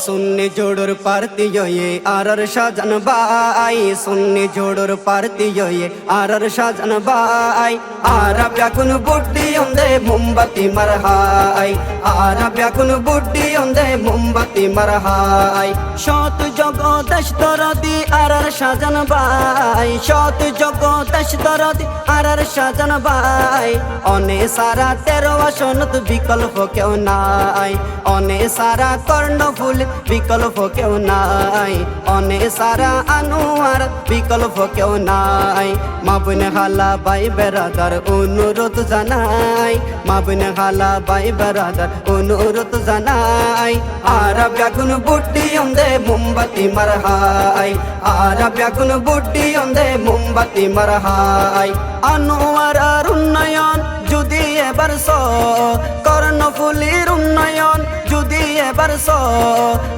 सुन्नी जोड़र पारती ये आरर शाहजन बाई सुन्नी जोड़र पारती ये आरर शाहजन बाई आरा ब्याकुन बुड्डी उंदे मोमबत्ती मरहाई आरा ब्याकुन बुड्डी उंदे मोमबत्ती मरहाई शत जगदेश दरदी आरर शाहजन बाई शत जगदेश दरदी आरर शाहजन बाई अने सारा 13 আসনত বিকল্প কেউ নাই অনে সারা কর্ণফুল বিকল্প কেউ নাই অনে সারা আনোয়ার বিকল্প কেউ নাই মাবনে হালা ভাই বেরাদার অনুরোধ জানাই মাবনে হালা ভাই বেরাদার অনুরোধ জানাই আরা ব্যাগুন বুড্ডি ওন্দে মোমবাতি মারহাই আরা ব্যাগুন বুড্ডি ওন্দে মোমবাতি মারহাই আনোয়ার আর উন্নয়ন যদি এবার কর্ণফুলির উন্নয়ন যদি এবার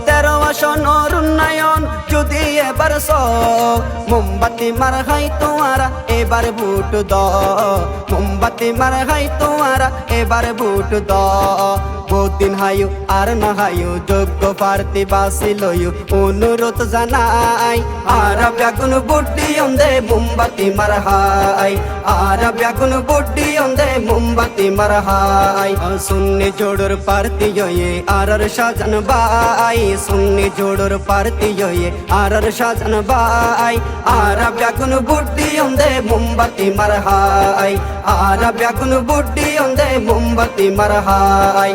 13 আসনের উন্নয়ন যদি এবার মোমবাতি মারহাই তোমারা এবার ভোট দাও মোমবাতি মারহাই তোমারা এবার ভোট দাও বহুদিন হায়ু আর না হায়ু যোগ্য প্রার্থী বাসি লয়ু অনুরোধ জানাই আরা ব্যাগুন বুড্ডি ওন্দে মোমবাতি মারহাই আরা ব্যাগুন বুড্ডি ওন্দে মোমবাতি মরহাই सुन्नी जोड़र पारती ये आरर शाहजन बाई सुन्नी जोड़र पारती ये आरर शाहजन बाई आरा ब्याकुन बुड्डी ओंदे मोमबत्ती मरहाई आरा ब्याकुन बुड्डी ओंदे मोमबत्ती मरहाई